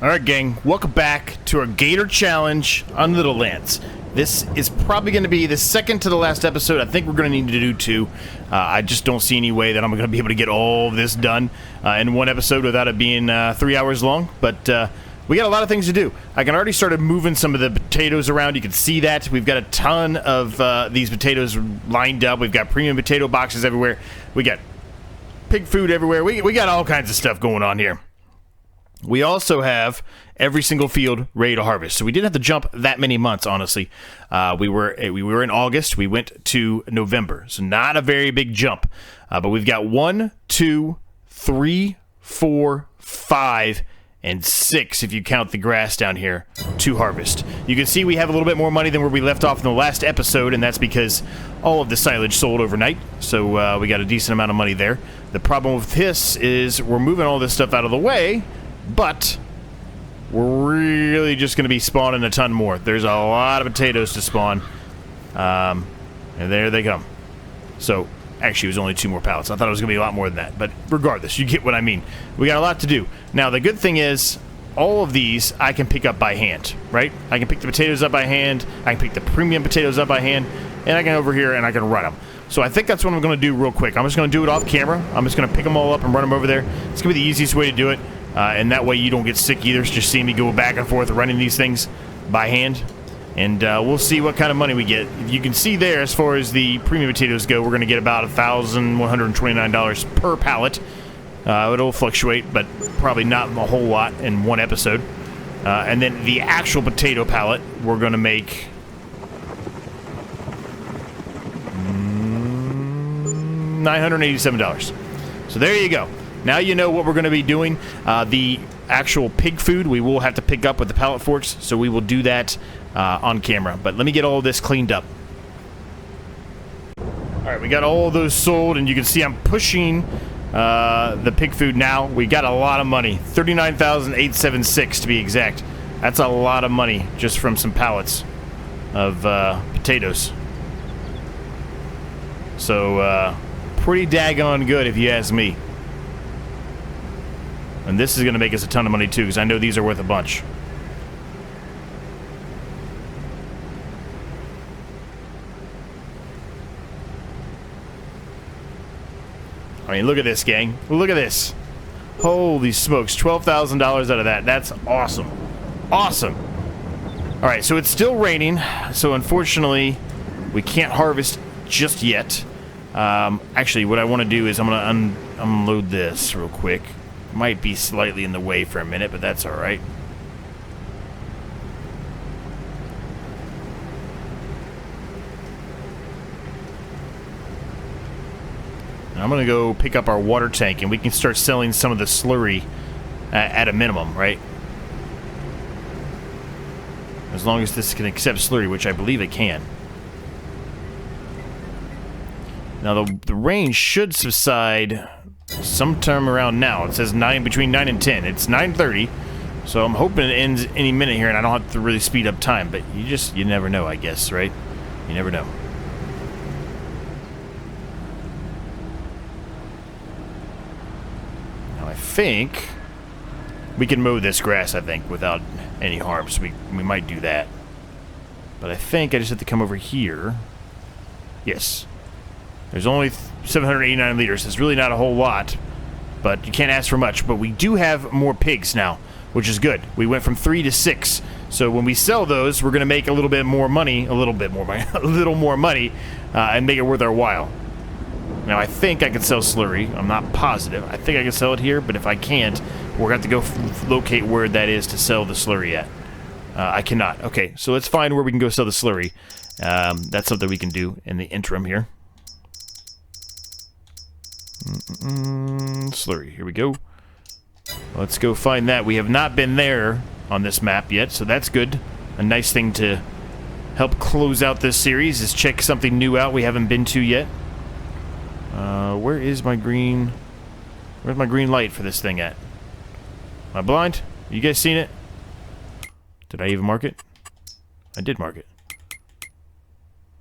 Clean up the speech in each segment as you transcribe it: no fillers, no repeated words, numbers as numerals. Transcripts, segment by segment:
Alright gang, welcome back to our Gator Challenge on Little Lands. This is probably going to be the second to the last episode. I think we're going to need to do two. I just don't see any way that I'm going to be able to get all of this done in one episode without it being 3 hours long. But we got a lot of things to do. I can already start moving some of the potatoes around. You can see that. We've got a ton of these potatoes lined up. We've got premium potato boxes everywhere. We got pig food everywhere. We got all kinds of stuff going on here. We also have every single field ready to harvest. So we didn't have to jump that many months, honestly. We were in August. We went to November. So not a very big jump. But we've got 1, 2, 3, 4, 5, and 6, if you count the grass down here, to harvest. You can see we have a little bit more money than where we left off in the last episode, and that's because all of the silage sold overnight. So we got a decent amount of money there. The problem with this is we're moving all this stuff out of the way, but we're really just going to be spawning a ton more. There's a lot of potatoes to spawn. And there they come. So, actually, it was only 2 more pallets. I thought it was going to be a lot more than that. But regardless, you get what I mean. We got a lot to do. Now, the good thing is, all of these I can pick up by hand, right? I can pick the potatoes up by hand. I can pick the premium potatoes up by hand. And I can over here and I can run them. So I think that's what I'm going to do real quick. I'm just going to do it off camera. I'm just going to pick them all up and run them over there. It's going to be the easiest way to do it. And that way you don't get sick either. It's just seeing me go back and forth running these things by hand. And we'll see what kind of money we get. You can see there, as far as the premium potatoes go, we're going to get about $1,129 per pallet. It'll fluctuate, but probably not a whole lot in one episode. And then the actual potato pallet, we're going to make $987. So there you go. Now you know what we're going to be doing. The actual pig food we will have to pick up with the pallet forks, so we will do that on camera. But let me get all of this cleaned up. Alright, we got all of those sold, and you can see I'm pushing the pig food now. We got a lot of money. $39,876 to be exact. That's a lot of money just from some pallets of potatoes. So, pretty daggone good if you ask me. And this is going to make us a ton of money, too, because I know these are worth a bunch. I mean, look at this, gang. Look at this. Holy smokes. $12,000 out of that. That's awesome. Awesome. All right, so it's still raining. So, unfortunately, we can't harvest just yet. Actually, what I want to do is I'm going to unload this real quick. Might be slightly in the way for a minute, but that's alright. I'm gonna go pick up our water tank and we can start selling some of the slurry at a minimum, right? As long as this can accept slurry, which I believe it can. Now the rain should subside sometime around now. It says between 9 and 10. It's 9:30, so I'm hoping it ends any minute here, and I don't have to really speed up time. But you never know, I guess, right? You never know. Now I think we can mow this grass. I think without any harm, so we might do that. But I think I just have to come over here. Yes. There's only 789 liters. It's really not a whole lot, but you can't ask for much. But we do have more pigs now, which is good. We went from 3 to 6. So when we sell those, we're going to make a little bit more money, and make it worth our while. Now, I think I can sell slurry. I'm not positive. I think I can sell it here, but if I can't, we're going to have to go locate where that is to sell the slurry at. I cannot. Okay, so let's find where we can go sell the slurry. That's something we can do in the interim here. Slurry, here we go. Let's go find that. We have not been there on this map yet, so that's good. A nice thing to help close out this series is check something new out we haven't been to yet. Where's my green light for this thing at? Am I blind? You guys seen it? Did I even mark it? I did mark it.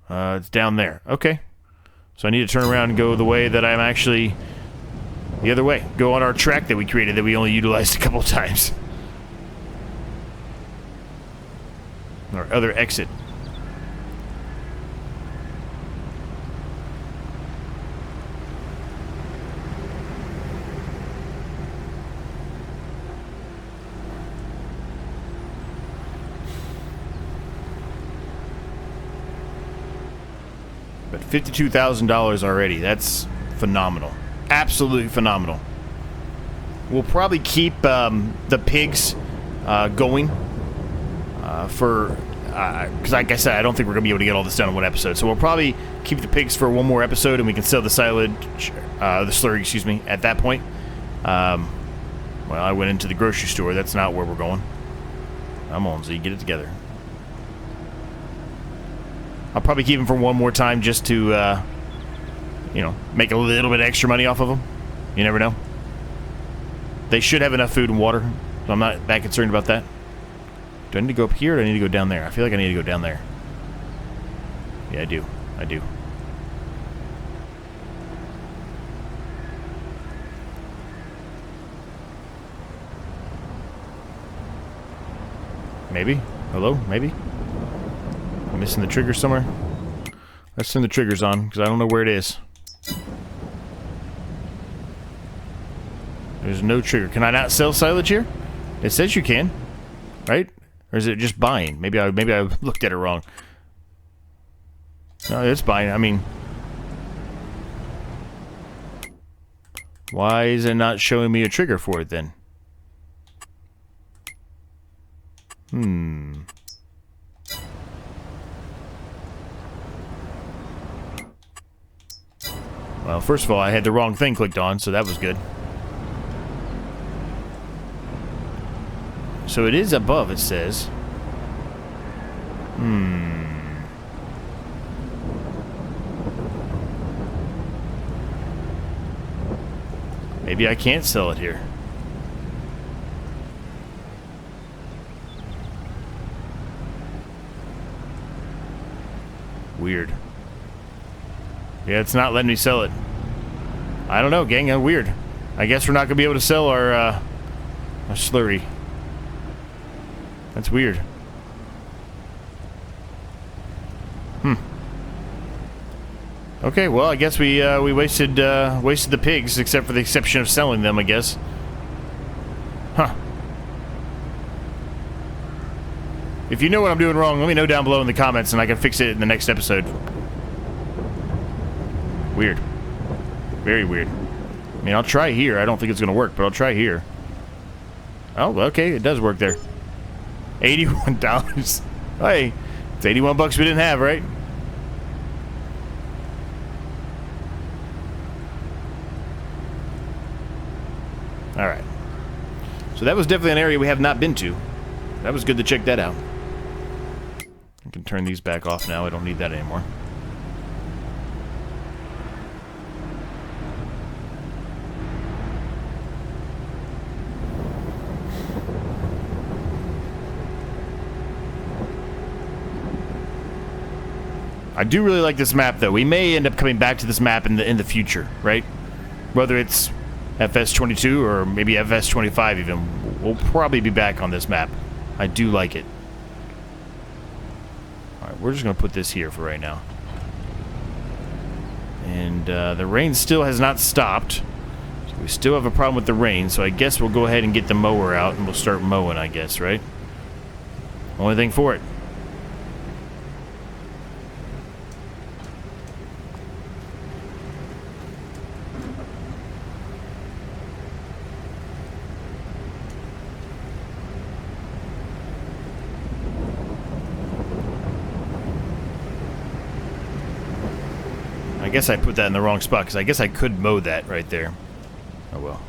It's down there. Okay. So I need to turn around and go the way that I'm actually... the other way. Go on our track that we created that we only utilized a couple of times. Or other exit. But $52,000 already. That's phenomenal. Absolutely phenomenal. We'll probably keep the pigs going for... because like I said, I don't think we're going to be able to get all this done in one episode. So we'll probably keep the pigs for one more episode, and we can sell the silage, the slurry, excuse me, at that point. Well, I went into the grocery store. That's not where we're going. Come on, Z, get it together. I'll probably keep them for one more time just to, you know, make a little bit extra money off of them. You never know. They should have enough food and water, so I'm not that concerned about that. Do I need to go up here or do I need to go down there? I feel like I need to go down there. Yeah, I do. I do. Maybe? Hello? Maybe? I'm missing the trigger somewhere? Let's turn the triggers on, because I don't know where it is. There's no trigger. Can I not sell silage here? It says you can, right? Or is it just buying? Maybe I looked at it wrong. No, it's buying. I mean, why is it not showing me a trigger for it then? Well, first of all, I had the wrong thing clicked on, so that was good. So it is above, it says. Maybe I can't sell it here. Weird. Yeah, it's not letting me sell it. I don't know, gang. Weird. I guess we're not gonna be able to sell our slurry. That's weird. Okay, well, I guess we wasted the pigs, except for the exception of selling them, I guess. Huh. If you know what I'm doing wrong, let me know down below in the comments, and I can fix it in the next episode. Weird. Very weird. I mean, I'll try here. I don't think it's going to work, but I'll try here. Oh, okay, it does work there. $81. Hey, it's 81 bucks we didn't have, right? All right. So that was definitely an area we have not been to. That was good to check that out. I can turn these back off now. I don't need that anymore. I do really like this map, though. We may end up coming back to this map in the future, right? Whether it's FS22 or maybe FS25 even, we'll probably be back on this map. I do like it. All right, we're just going to put this here for right now. And the rain still has not stopped. So we still have a problem with the rain, so I guess we'll go ahead and get the mower out and we'll start mowing, I guess, right? Only thing for it. I guess I put that in the wrong spot, because I guess I could mow that right there. Oh well.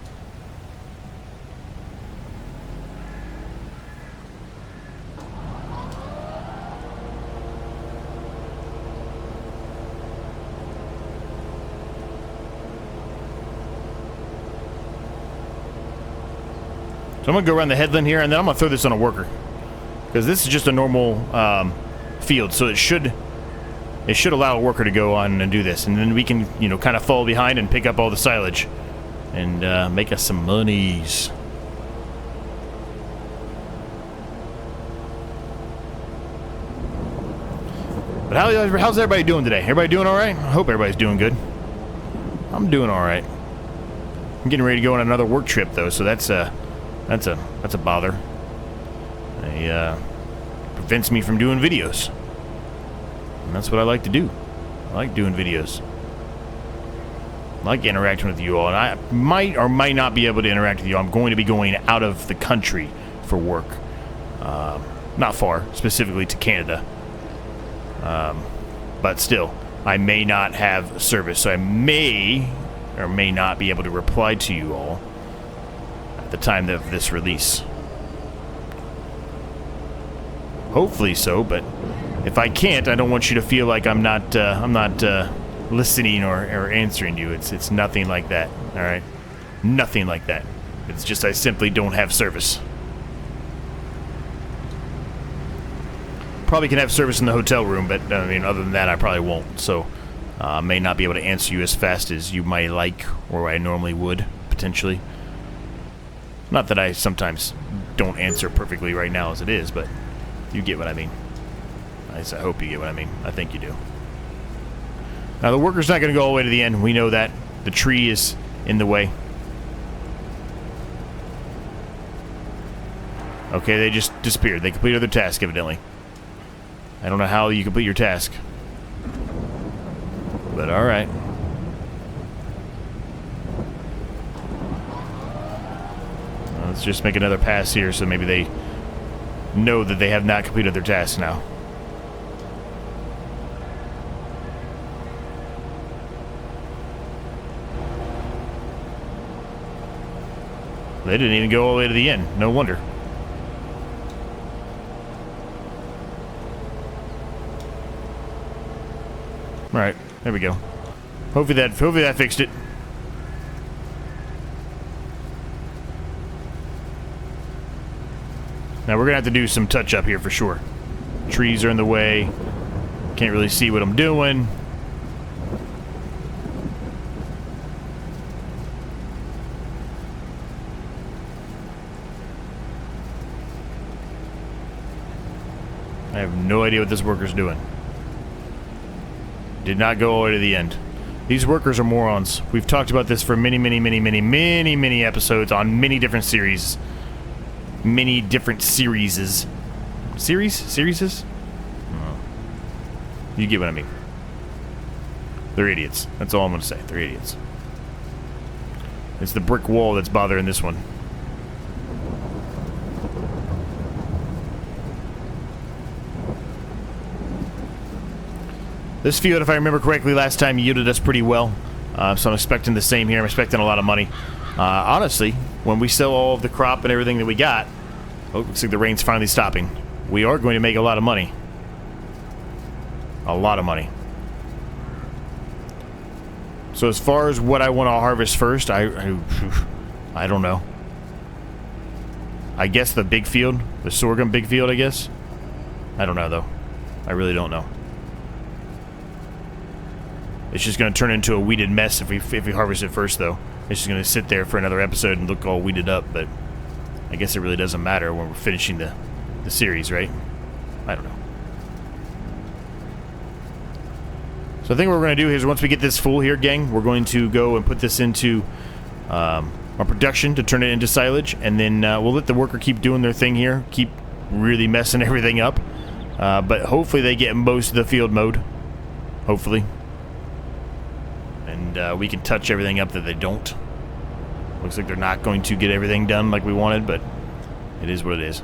So I'm going to go around the headland here, and then I'm going to throw this on a worker. Because this is just a normal field, so it should allow a worker to go on and do this. And then we can, you know, kind of fall behind and pick up all the silage. And make us some monies. But how's everybody doing today? Everybody doing all right? I hope everybody's doing good. I'm doing all right. I'm getting ready to go on another work trip though, so that's a bother. It prevents me from doing videos, and that's what I like to do. I like doing videos. I like interacting with you all, and I might or might not be able to interact with you. I'm going to be going out of the country for work. Not far, specifically to Canada. But still, I may not have service, so I may or may not be able to reply to you all at the time of this release. Hopefully so, but if I can't, I don't want you to feel like I'm not listening or answering you. It's nothing like that, all right? Nothing like that. It's just I simply don't have service. Probably can have service in the hotel room, but I mean, other than that, I probably won't. So, I may not be able to answer you as fast as you might like, or I normally would, potentially. Not that I sometimes don't answer perfectly right now as it is, but you get what I mean. I hope you get what I mean. I think you do. Now, the worker's not going to go all the way to the end. We know that. The tree is in the way. Okay, they just disappeared. They completed their task, evidently. I don't know how you complete your task. But alright. Let's just make another pass here so maybe they know that they have not completed their task now. They didn't even go all the way to the end. No wonder. Alright, there we go. Hopefully that fixed it. Now we're gonna have to do some touch up here for sure. Trees are in the way. Can't really see what I'm doing. I have no idea what this worker's doing. Did not go all the way to the end. These workers are morons. We've talked about this for many episodes on many different series. Many different series? Series? Oh. You get what I mean. They're idiots. That's all I'm going to say. They're idiots. It's the brick wall that's bothering this one. This field, if I remember correctly, last time yielded us pretty well. So I'm expecting the same here. I'm expecting a lot of money. Honestly, when we sell all of the crop and everything that we got, oh, looks like the rain's finally stopping. We are going to make a lot of money. A lot of money. So as far as what I want to harvest first, I don't know. I guess the big field, the sorghum big field, I guess. I don't know though. I really don't know. It's just going to turn into a weeded mess if we harvest it first, though. It's just going to sit there for another episode and look all weeded up, but I guess it really doesn't matter when we're finishing the series, right? I don't know. So I think what we're going to do is once we get this full here, gang, we're going to go and put this into our production to turn it into silage, and then we'll let the worker keep doing their thing here, keep really messing everything up. But hopefully they get most of the field mowed. Hopefully. And we can touch everything up that they don't. Looks like they're not going to get everything done like we wanted, but it is what it is.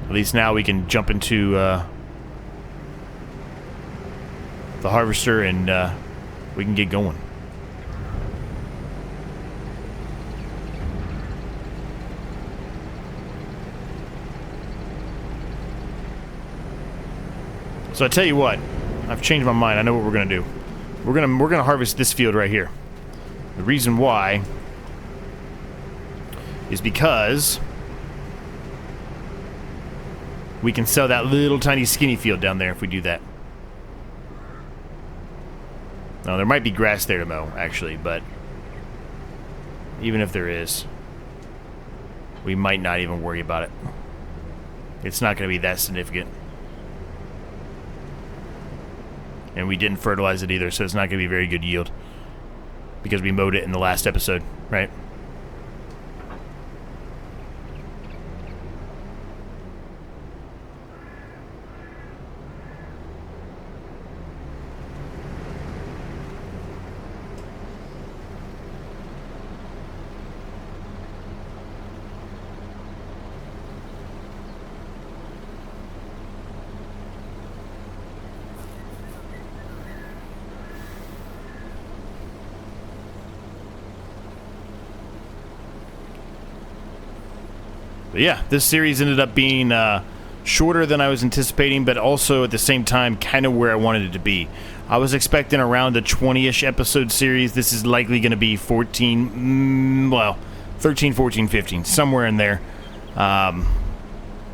At least now we can jump into the harvester and we can get going. So I tell you what, I've changed my mind. I know what we're gonna do. We're gonna harvest this field right here. The reason why is because we can sell that little tiny skinny field down there if we do that. Now there might be grass there to mow, actually, but even if there is, we might not even worry about it. It's not gonna be that significant. and we didn't fertilize it either, so it's not going to be very good yield because we mowed it in the last episode, right? But yeah, this series ended up being shorter than I was anticipating, but also at the same time kind of where I wanted it to be. I was expecting around a 20-ish episode series. This is likely going to be 13, 14, 15, somewhere in there. Well,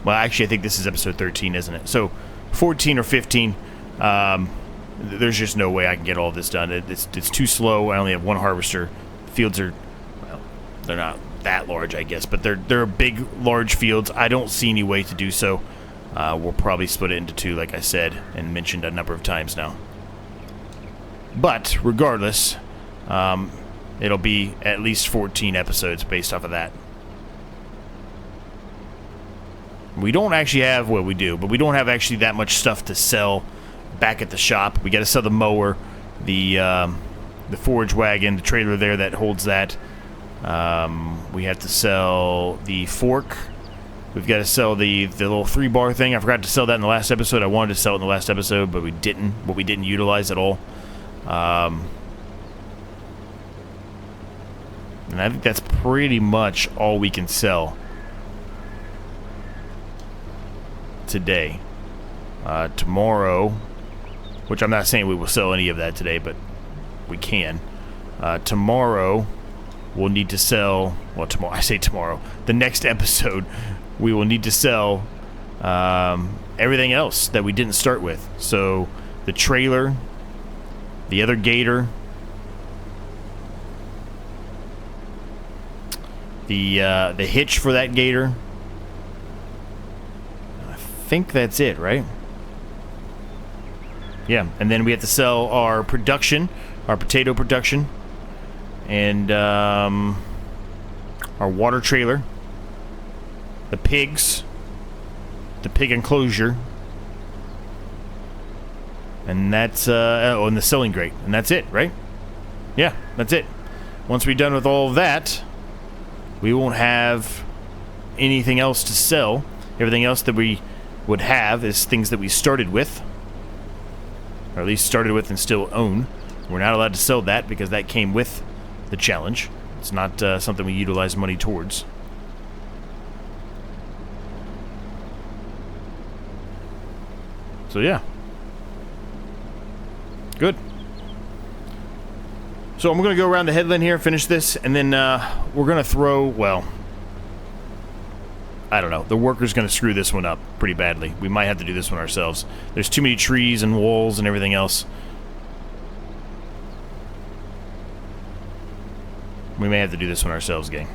actually, I think this is episode 13, isn't it? So 14 or 15. There's just no way I can get all this done. It's too slow. I only have one harvester. Fields are, well, they're not that large, I guess, but they're big, large fields. I don't see any way to do so. We'll probably split it into two, like I said and mentioned a number of times now. But regardless, it'll be at least 14 episodes based off of that. We don't actually have, well, we do, but we don't have actually that much stuff to sell back at the shop. We got to sell the mower, the forage wagon, the trailer there that holds that. We have to sell the fork. We've got to sell the little 3-bar thing. I forgot to sell that in the last episode. I wanted to sell it in the last episode, but we didn't. But we didn't utilize at all. And I think that's pretty much all we can sell today. Tomorrow, which I'm not saying we will sell any of that today, but we can. Tomorrow, we'll need to sell, well, tomorrow, I say tomorrow, the next episode, we will need to sell everything else that we didn't start with. So, the trailer, the other gator, the hitch for that gator. I think that's it, right? Yeah, and then we have to sell our production, our potato production, and our water trailer, the pigs, the pig enclosure, and that's and the selling grate, and that's it, right? Yeah, that's it. Once we're done with all of that, we won't have anything else to sell. Everything else that we would have is things that we started with, or at least started with and still own. We're not allowed to sell that because that came with the challenge. It's not something we utilize money towards. So yeah. Good. So I'm going to go around the headland here and finish this, and then we're going to throw, well, I don't know. The worker's going to screw this one up pretty badly. We might have to do this one ourselves. There's too many trees and walls and everything else. We may have to do this one ourselves, gang.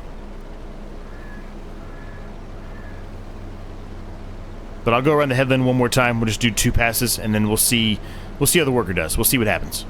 But I'll go around the headland one more time. We'll just do 2 passes, and then we'll see how the worker does. We'll see what happens.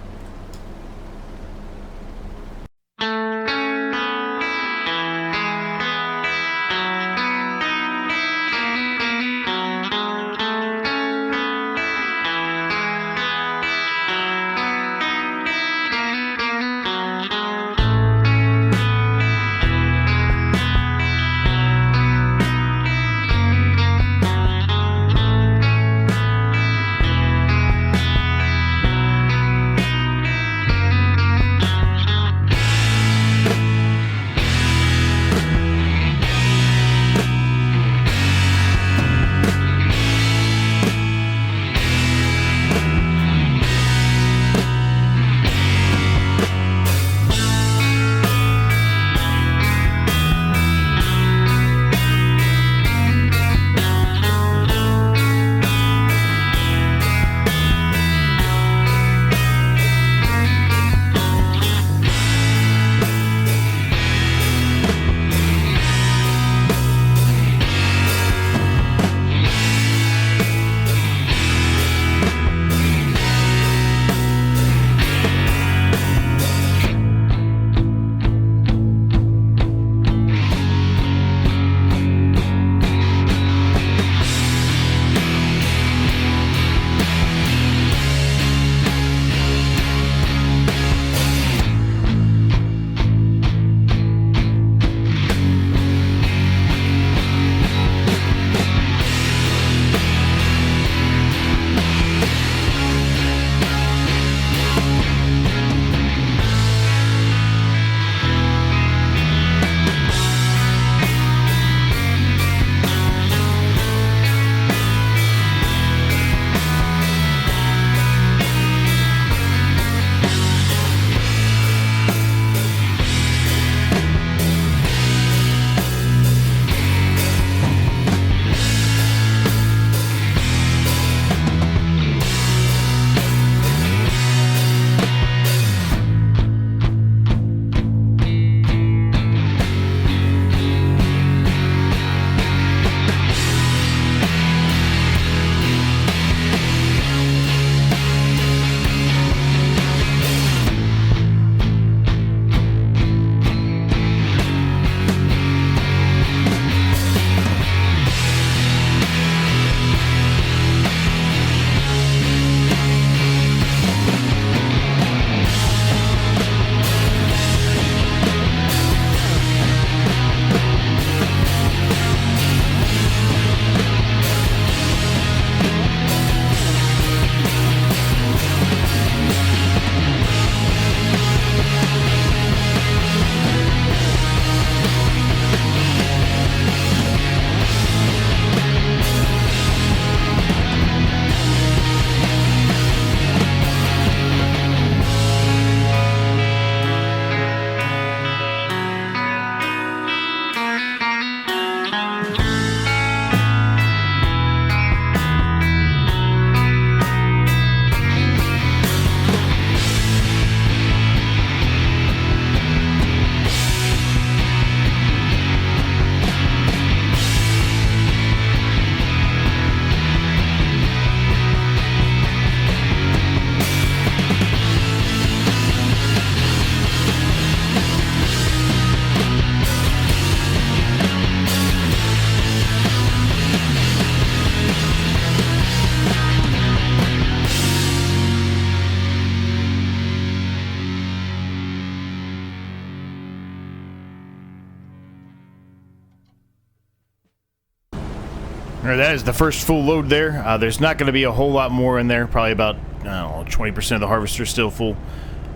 That is the first full load there. There's not going to be a whole lot more in there. Probably about, I don't know, 20% of the harvester is still full.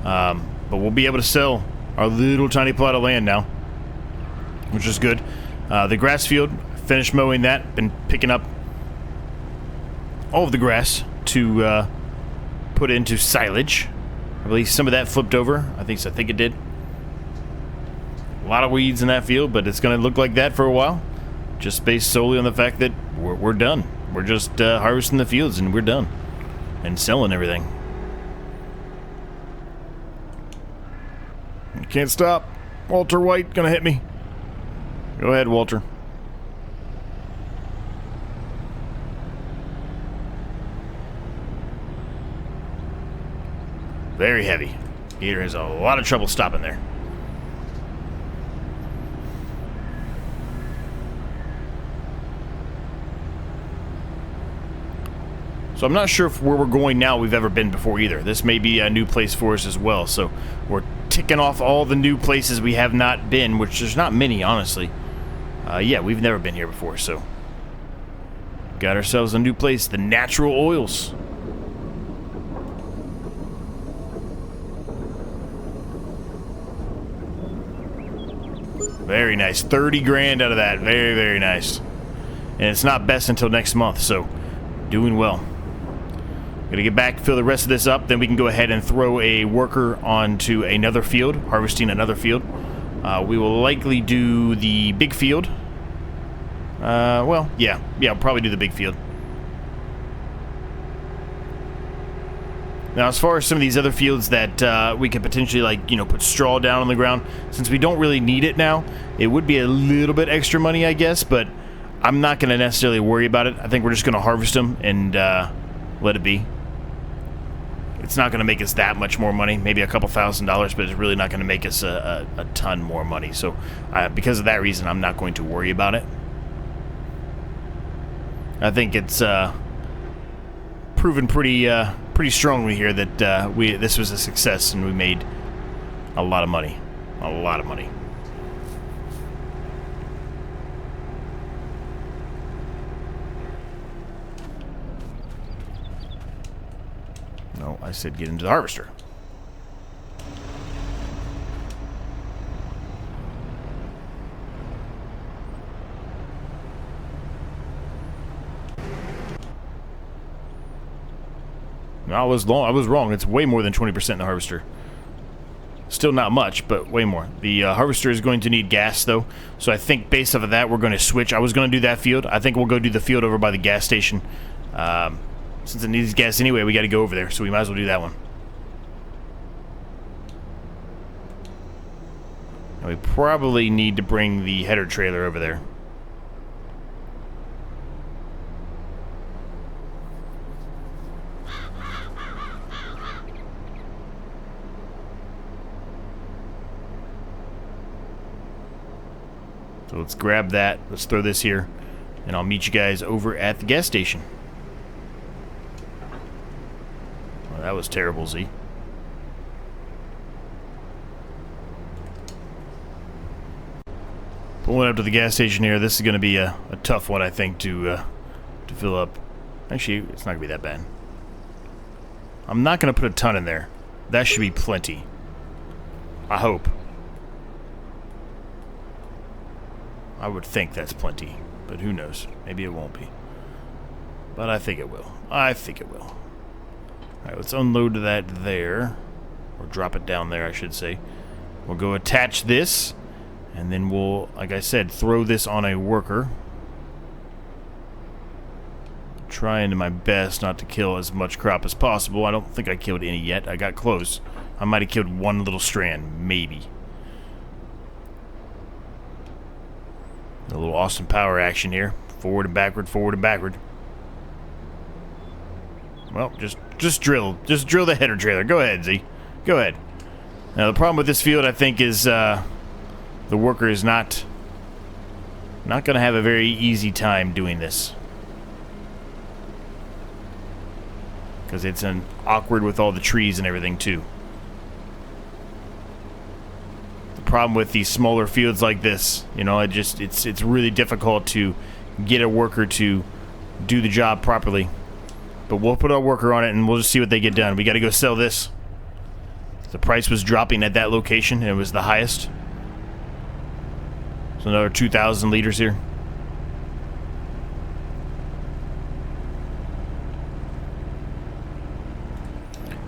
But we'll be able to sell our little tiny plot of land now, which is good. The grass field, finished mowing that. Been picking up all of the grass to put into silage. I believe some of that flipped over. I think it did. A lot of weeds in that field, but it's going to look like that for a while. Just based solely on the fact that we're done. We're just harvesting the fields and we're done. And selling everything. You can't stop. Walter White gonna hit me. Go ahead, Walter. Very heavy. Gator has a lot of trouble stopping there. So I'm not sure if where we're going now we've ever been before either. This may be a new place for us as well. So we're ticking off all the new places we have not been, which there's not many, honestly. Yeah, we've never been here before, so got ourselves a new place, the Natural Oils. Very nice. 30 grand out of that. Very, very nice. And it's not best until next month, so doing well. Gonna get back, fill the rest of this up, then we can go ahead and throw a worker onto another field, harvesting another field. We will likely do the big field. Well, yeah, I'll probably do the big field. Now, as far as some of these other fields that we could potentially, like, you know, put straw down on the ground, since we don't really need it now, it would be a little bit extra money, I guess, but I'm not going to necessarily worry about it. I think we're just going to harvest them and let it be. It's not going to make us that much more money, maybe a couple $1,000s, but it's really not going to make us a ton more money. So, because of that reason, I'm not going to worry about it. I think it's proven pretty strongly here that this was a success and we made a lot of money. A lot of money. No, I said get into the harvester. No, I was wrong. It's way more than 20% in the harvester. Still not much, but way more. The harvester is going to need gas, though. So I think based off of that, we're going to switch. I was going to do that field. I think we'll go do the field over by the gas station. Since it needs gas anyway, we got to go over there, so we might as well do that one. And we probably need to bring the header trailer over there. So let's grab that. Let's throw this here, and I'll meet you guys over at the gas station. Well, that was terrible, Z. Pulling up to the gas station here. This is going to be a tough one, I think, to fill up. Actually, it's not going to be that bad. I'm not going to put a ton in there. That should be plenty. I hope. I would think that's plenty, but who knows? Maybe it won't be. But I think it will. I think it will. Alright, let's unload that there. Or drop it down there, I should say. We'll go attach this, and then we'll, like I said, throw this on a worker. Trying my best not to kill as much crop as possible. I don't think I killed any yet. I got close. I might have killed one little strand, maybe. A little Austin Power action here. Forward and backward, forward and backward. Well, just drill the header trailer. Go ahead, Z. Go ahead. Now, the problem with this field, I think, is the worker is not going to have a very easy time doing this. Because it's an awkward with all the trees and everything, too. Problem with these smaller fields like this, you know, it's really difficult to get a worker to do the job properly. But we'll put our worker on it, and we'll just see what they get done. We got to go sell this. The price was dropping at that location, and it was the highest. So another 2,000 liters here.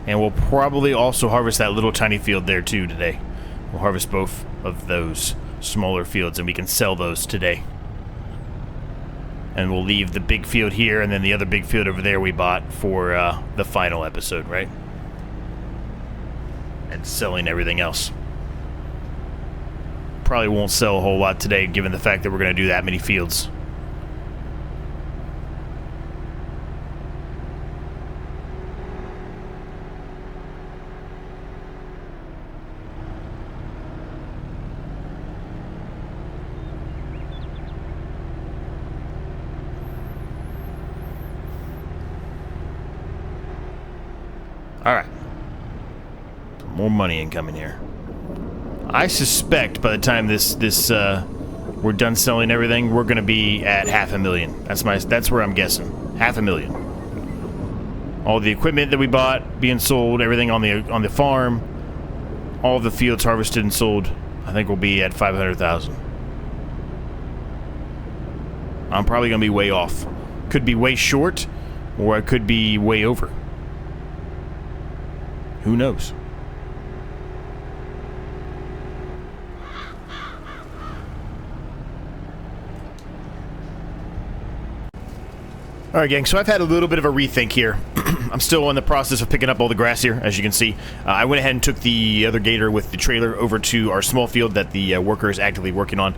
And we'll probably also harvest that little tiny field there too today. We'll harvest both of those smaller fields, and we can sell those today. And we'll leave the big field here, and then the other big field over there we bought for the final episode, right? And selling everything else. Probably won't sell a whole lot today, given the fact that we're going to do that many fields. Alright. More money incoming here. I suspect by the time we're done selling everything, we're gonna be at $500,000. That's where I'm guessing. $500,000. All the equipment that we bought being sold, everything on the farm, all the fields harvested and sold, I think we'll be at 500,000. I'm probably gonna be way off. Could be way short, or I could be way over. Who knows? Alright gang, so I've had a little bit of a rethink here. I'm still in the process of picking up all the grass here, as you can see. I went ahead and took the other gator with the trailer over to our small field that the worker is actively working on.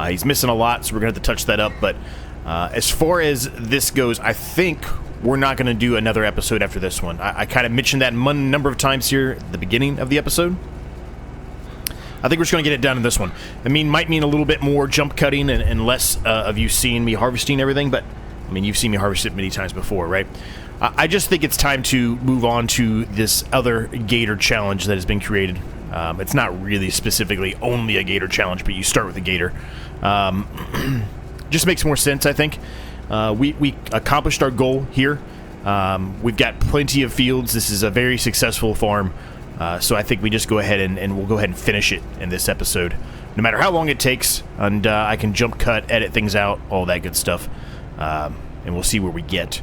He's missing a lot, so we're going to have to touch that up, but as far as this goes, I think we're not going to do another episode after this one. I kind of mentioned that a number of times here at the beginning of the episode. I think we're just going to get it done in this one. Might mean a little bit more jump cutting and less of you seeing me harvesting everything, but you've seen me harvest it many times before, right? I just think it's time to move on to this other gator challenge that has been created. It's not really specifically only a gator challenge, but you start with a gator. Just makes more sense, I think. We accomplished our goal here. We've got plenty of fields. This is a very successful farm. So I think we just go ahead and we'll go ahead and finish it in this episode. No matter how long it takes, and I can jump cut, edit things out, all that good stuff. And we'll see where we get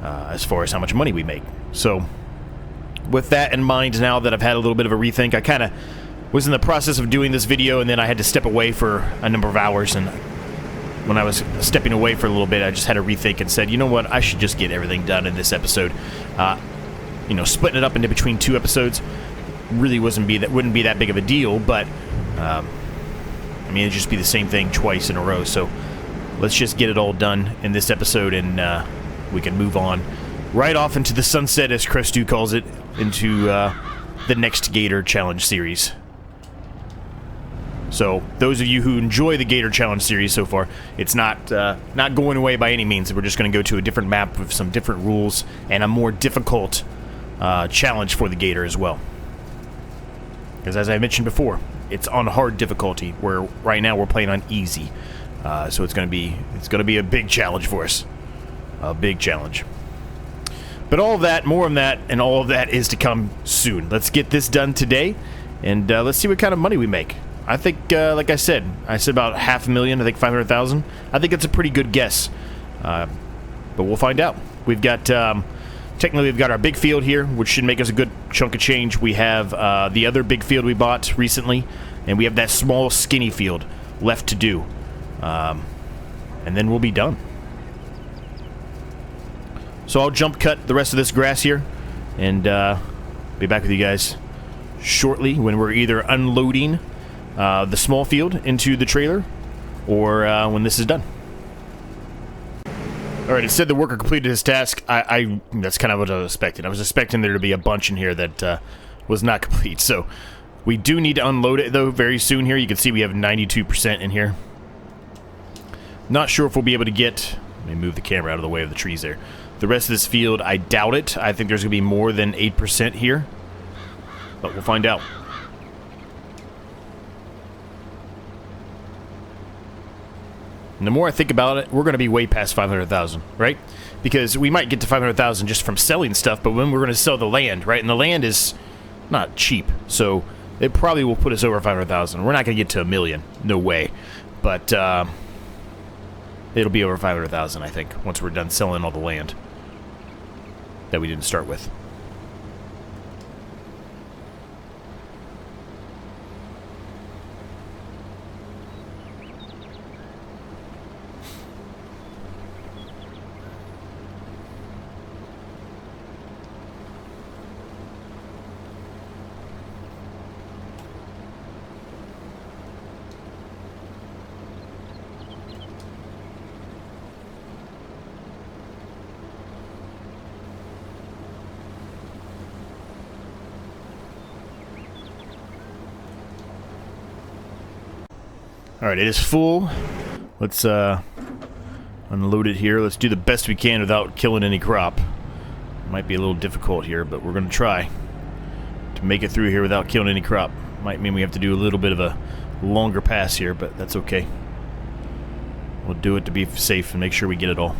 as far as how much money we make. So with that in mind, now that I've had a little bit of a rethink, I kind of was in the process of doing this video, and then I had to step away for a number of hours, and when I was stepping away for a little bit, I just had to rethink and said, you know what, I should just get everything done in this episode. Splitting it up into between two episodes really wouldn't be that big of a deal, but it'd just be the same thing twice in a row. So let's just get it all done in this episode, and we can move on right off into the sunset, as Crestu calls it, into the next Gator Challenge series. So those of you who enjoy the Gator Challenge series so far, it's not going away by any means. We're just going to go to a different map with some different rules and a more difficult challenge for the Gator as well. Because as I mentioned before, it's on hard difficulty, where right now we're playing on easy. So it's going to be a big challenge for us. A big challenge. But all of that, more on that, and all of that is to come soon. Let's get this done today, and let's see what kind of money we make. I think, like I said about $500,000, I think 500,000. I think it's a pretty good guess. But we'll find out. We've got, technically we've got our big field here, which should make us a good chunk of change. We have the other big field we bought recently, and we have that small skinny field left to do. And then we'll be done. So I'll jump cut the rest of this grass here, and be back with you guys shortly when we're either unloading the small field into the trailer, or when this is done. Alright, it said the worker completed his task. That's kind of what I was expecting. I was expecting there to be a bunch in here that was not complete. So we do need to unload it, though, very soon here. You can see we have 92% in here. Not sure if we'll be able to get... Let me move the camera out of the way of the trees there. The rest of this field, I doubt it. I think there's going to be more than 8% here. But we'll find out. And the more I think about it, we're going to be way past 500,000, right? Because we might get to 500,000 just from selling stuff, but when we're going to sell the land, right? And the land is not cheap, so it probably will put us over 500,000. We're not going to get to 1 million, no way. But it'll be over 500,000, I think, once we're done selling all the land that we didn't start with. Alright, it is full. Let's unload it here. Let's do the best we can without killing any crop. Might be a little difficult here, but we're going to try to make it through here without killing any crop. Might mean we have to do a little bit of a longer pass here, but that's okay. We'll do it to be safe and make sure we get it all.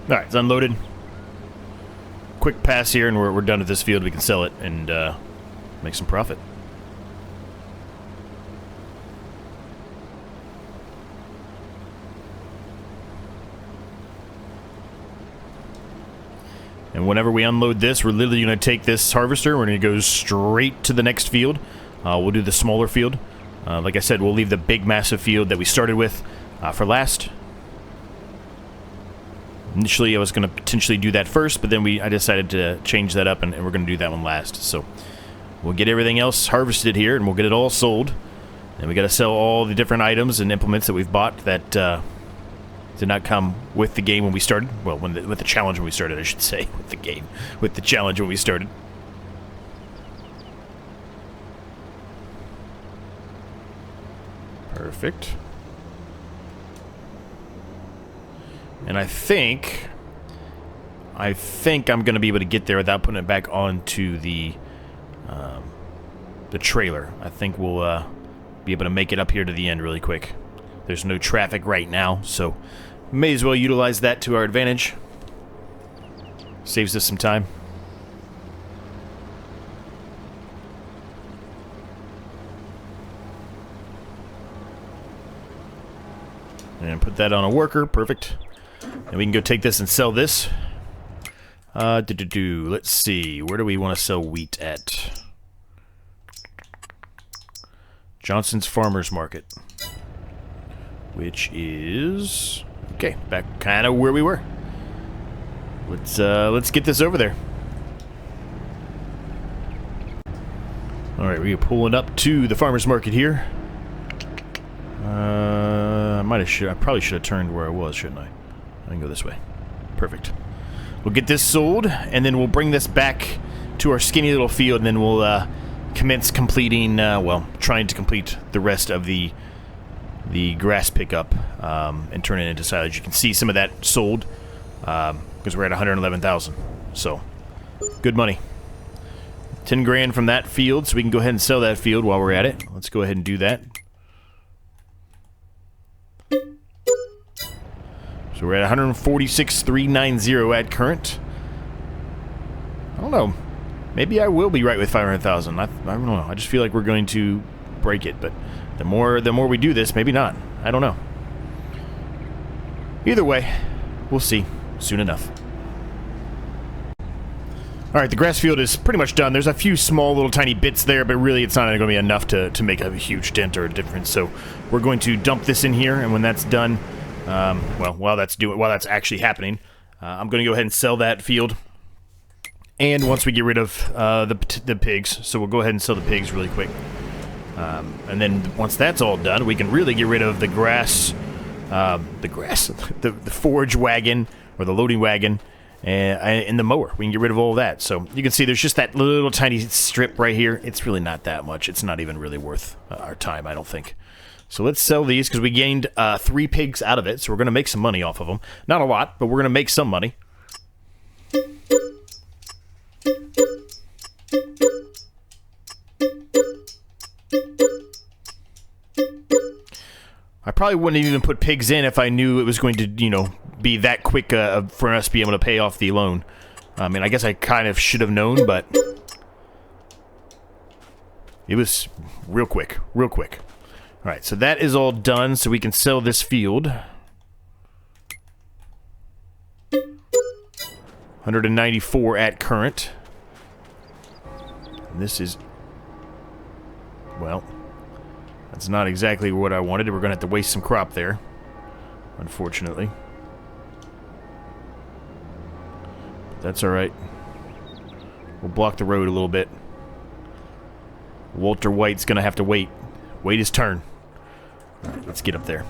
Alright, it's unloaded. Quick pass here and we're done with this field. We can sell it and make some profit. And whenever we unload this, we're literally going to take this harvester. We're going to go straight to the next field. We'll do the smaller field. Like I said, we'll leave the big massive field that we started with for last. Initially, I was going to potentially do that first, but then I decided to change that up, and we're going to do that one last. So we'll get everything else harvested here, and we'll get it all sold. And we got to sell all the different items and implements that we've bought that did not come with the game when we started. Well, with the challenge when we started, I should say. With the game. With the challenge when we started. Perfect. And I think I'm going to be able to get there without putting it back onto the trailer. I think we'll be able to make it up here to the end really quick. There's no traffic right now, so may as well utilize that to our advantage. Saves us some time. And put that on a worker. Perfect. And we can go take this and sell this. Let's see. Where do we want to sell wheat at? Johnson's Farmers Market. Which is... okay, back kind of where we were. Let's get this over there. Alright, we're pulling up to the farmer's market here. I probably should have turned where I was, shouldn't I? I can go this way. Perfect. We'll get this sold, and then we'll bring this back to our skinny little field, and then we'll commence completing, well, trying to complete the rest of the grass pickup and turn it into silage. You can see some of that sold because we're at 111,000. So, good money. 10 grand from that field, so we can go ahead and sell that field while we're at it. Let's go ahead and do that. So we're at 146,390 at current. I don't know. Maybe I will be right with 500,000. I don't know. I just feel like we're going to break it, but the more we do this, maybe not. I don't know. Either way, we'll see soon enough. Alright, the grass field is pretty much done. There's a few small little tiny bits there, but really it's not going to be enough to make a huge dent or a difference. So we're going to dump this in here, and when that's done, while that's actually happening, I'm going to go ahead and sell that field. And once we get rid of the pigs, so we'll go ahead and sell the pigs really quick. And then once that's all done, we can really get rid of the grass, the forage wagon or the loading wagon, and the mower. We can get rid of all of that. So you can see there's just that little tiny strip right here. It's really not that much. It's not even really worth our time, I don't think. So let's sell these because we gained 3 pigs out of it. So we're going to make some money off of them. Not a lot, but we're going to make some money. I probably wouldn't even put pigs in if I knew it was going to, you know, be that quick for us to be able to pay off the loan. I mean, I guess I kind of should have known, but it was real quick, real quick. All right, so that is all done, so we can sell this field. 194 at current. And this is, well, that's not exactly what I wanted. We're going to have to waste some crop there, unfortunately. But that's all right. We'll block the road a little bit. Walter White's going to have to wait. Wait his turn. All right, let's get up there.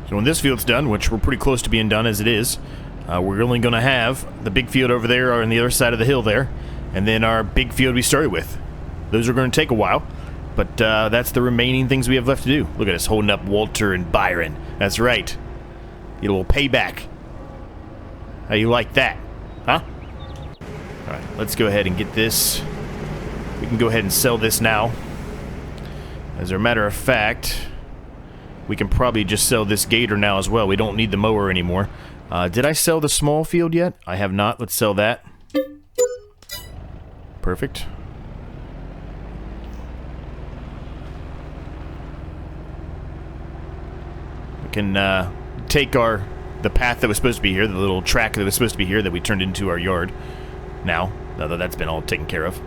So when this field's done, which we're pretty close to being done as it is, we're only going to have the big field over there on the other side of the hill there, and then our big field we started with. Those are going to take a while, but that's the remaining things we have left to do. Look at us holding up Walter and Byron. That's right. Get a little payback. How you like that? Huh? Alright, let's go ahead and get this. We can go ahead and sell this now. As a matter of fact, we can probably just sell this gator now as well. We don't need the mower anymore. Did I sell the small field yet? I have not. Let's sell that. Perfect. We can take the path that was supposed to be here, the little track that was supposed to be here that we turned into our yard now that that's been all taken care of.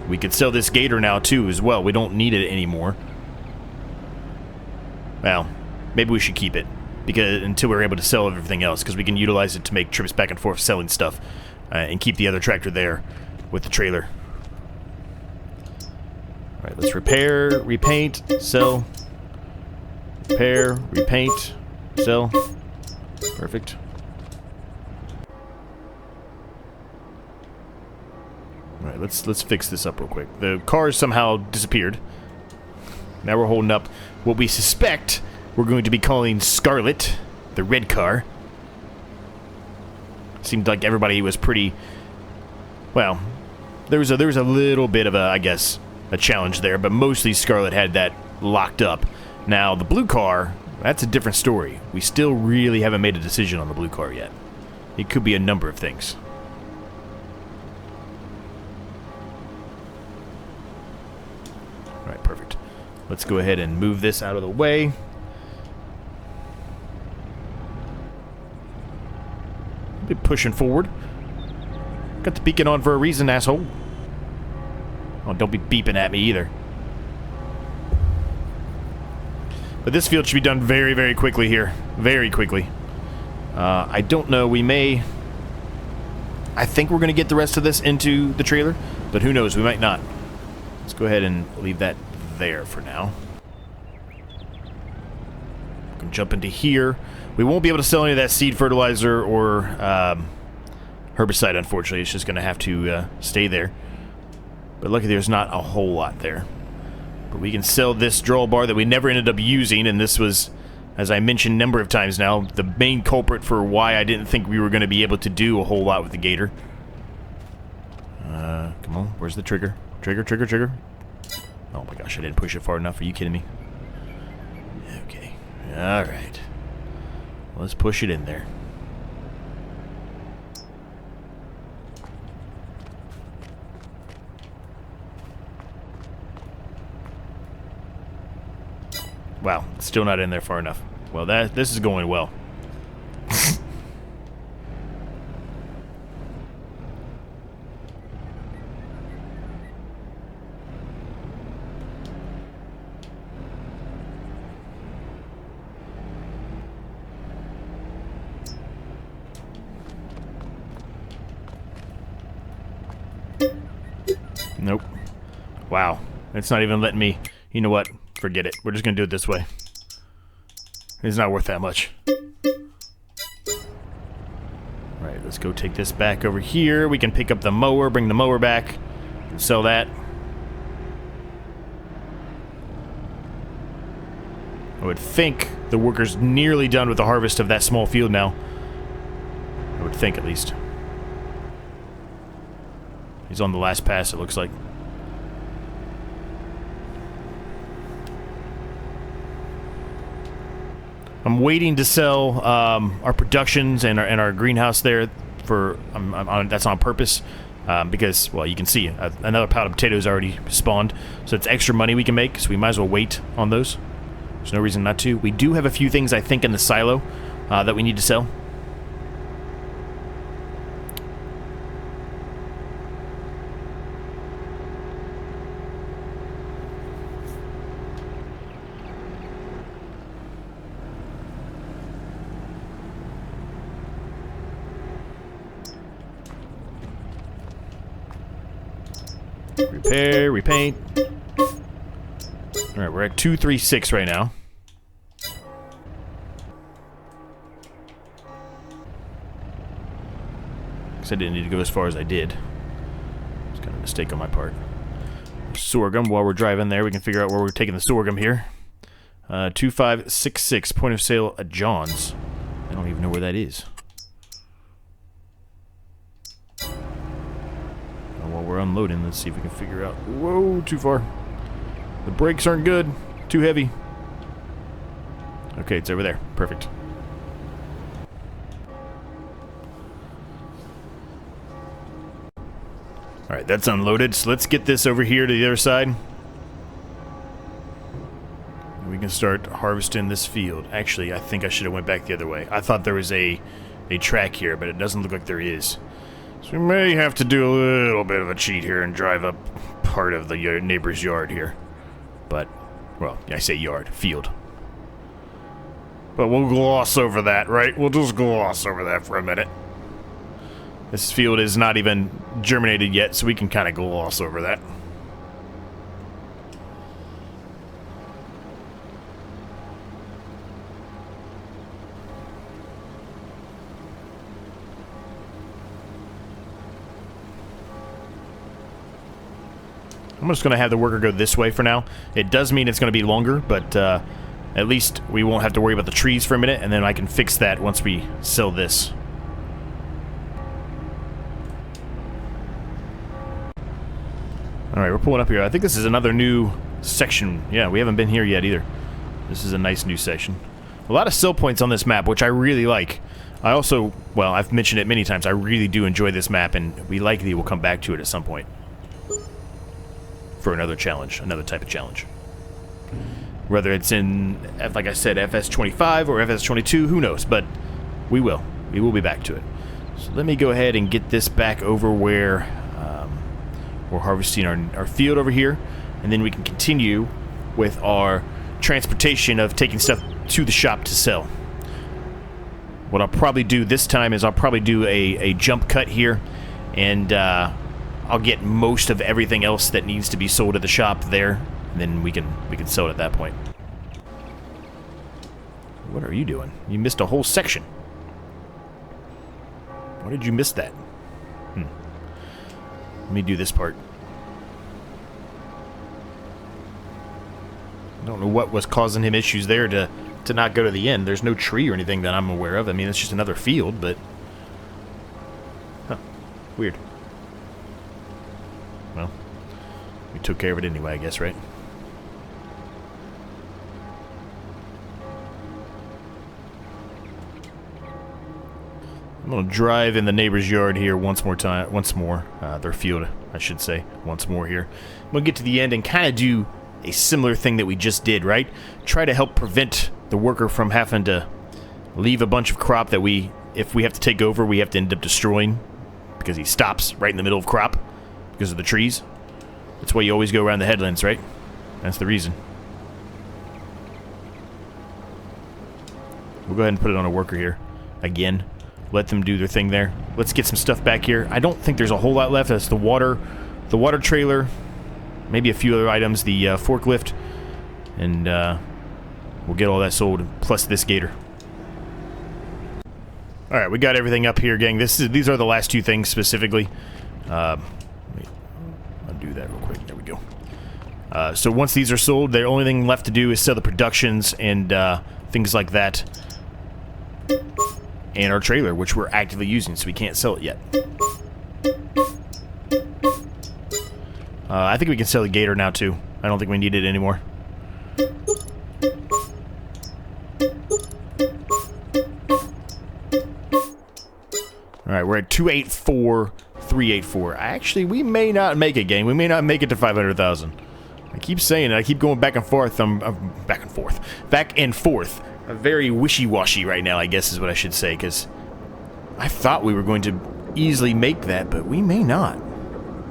We could sell this gator now too as well. We don't need it anymore. Well, maybe we should keep it because until we're able to sell everything else, because we can utilize it to make trips back and forth selling stuff and keep the other tractor there with the trailer. Alright, let's repair, repaint, sell. Repair, repaint, sell. Perfect. Alright, let's fix this up real quick. The car somehow disappeared. Now we're holding up what we suspect we're going to be calling Scarlet, the red car. Seemed like everybody was pretty, well, there was a little bit of a, I guess, a challenge there, but mostly Scarlet had that locked up. Now the blue car, that's a different story. We still really haven't made a decision on the blue car yet. It could be a number of things. Alright, perfect. Let's go ahead and move this out of the way. Be pushing forward. Got the beacon on for a reason, asshole. Oh, don't be beeping at me either. But this field should be done very, very quickly here. Very quickly. I don't know. We may... I think we're going to get the rest of this into the trailer, but who knows? We might not. Let's go ahead and leave that there for now. We can jump into here. We won't be able to sell any of that seed fertilizer or herbicide, unfortunately. It's just going to have to stay there. But luckily there's not a whole lot there. But we can sell this drawbar that we never ended up using, and this was, as I mentioned a number of times now, the main culprit for why I didn't think we were going to be able to do a whole lot with the gator. Come on, where's the trigger? Trigger, trigger, trigger. Oh my gosh, I didn't push it far enough. Are you kidding me? Okay, alright. Let's push it in there. Wow, it's still not in there far enough. Well, this is going well. Nope. Wow. It's not even letting me... You know what? Forget it. We're just gonna do it this way. It's not worth that much. Alright, let's go take this back over here. We can pick up the mower, bring the mower back, and sell that. I would think the worker's nearly done with the harvest of that small field now. I would think, at least. He's on the last pass, it looks like. I'm waiting to sell our productions and our greenhouse there for that's on purpose because, well, you can see another pile of potatoes already spawned, so it's extra money we can make, so we might as well wait on those. There's no reason not to. We do have a few things, I think, in the silo that we need to sell. Repair, repaint. Alright, we're at 236 right now. Because I didn't need to go as far as I did. It's kind of a mistake on my part. Sorghum, while we're driving there, we can figure out where we're taking the sorghum here. 2566, point of sale at John's. I don't even know where that is. While we're unloading, let's see if we can figure out... Whoa, too far. The brakes aren't good. Too heavy. Okay, it's over there. Perfect. Alright, that's unloaded, so let's get this over here to the other side. We can start harvesting this field. Actually, I think I should have went back the other way. I thought there was a track here, but it doesn't look like there is. So we may have to do a little bit of a cheat here and drive up part of the neighbor's yard here. But, well, I say yard, field. But we'll gloss over that, right? We'll just gloss over that for a minute. This field is not even germinated yet, so we can kind of gloss over that. I'm just going to have the worker go this way for now. It does mean it's going to be longer, but at least we won't have to worry about the trees for a minute, and then I can fix that once we sell this. Alright, we're pulling up here. I think this is another new section. Yeah, we haven't been here yet either. This is a nice new section. A lot of sell points on this map, which I really like. I also, well, I've mentioned it many times, I really do enjoy this map, and we likely will come back to it at some point. For another challenge, another type of challenge. Whether it's in, like I said, FS25 or FS22, who knows, but we will. We will be back to it. So let me go ahead and get this back over where we're harvesting our field over here, and then we can continue with our transportation of taking stuff to the shop to sell. What I'll probably do this time is I'll probably do a jump cut here, and I'll get most of everything else that needs to be sold at the shop there, and then we can sell it at that point. What are you doing? You missed a whole section. Why did you miss that? Let me do this part. I don't know what was causing him issues there to not go to the end. There's no tree or anything that I'm aware of. I mean, it's just another field, but... Huh. Weird. Well, we took care of it anyway, I guess, right? I'm gonna drive in the neighbor's yard here once more, their field, I should say, once more here. I'm gonna get to the end and kind of do a similar thing that we just did, right? Try to help prevent the worker from having to leave a bunch of crop that if we have to take over, we have to end up destroying because he stops right in the middle of crop because of the trees. That's why you always go around the headlands, right? That's the reason. We'll go ahead and put it on a worker here again. Let them do their thing there. Let's get some stuff back here. I don't think there's a whole lot left. That's the water trailer, maybe a few other items. The forklift and we'll get all that sold, plus this gator. All right, we got everything up here, gang. These are the last two things specifically. Let me undo that real quick. There we go. So once these are sold, the only thing left to do is sell the productions and things like that. And our trailer, which we're actively using, so we can't sell it yet. I think we can sell the gator now, too. I don't think we need it anymore. Alright, we're at 284, 384. Actually, we may not make it, gang. We may not make it to 500,000. I keep saying it. I keep going back and forth. Back and forth. I'm very wishy-washy right now, I guess is what I should say, because I thought we were going to easily make that, but we may not.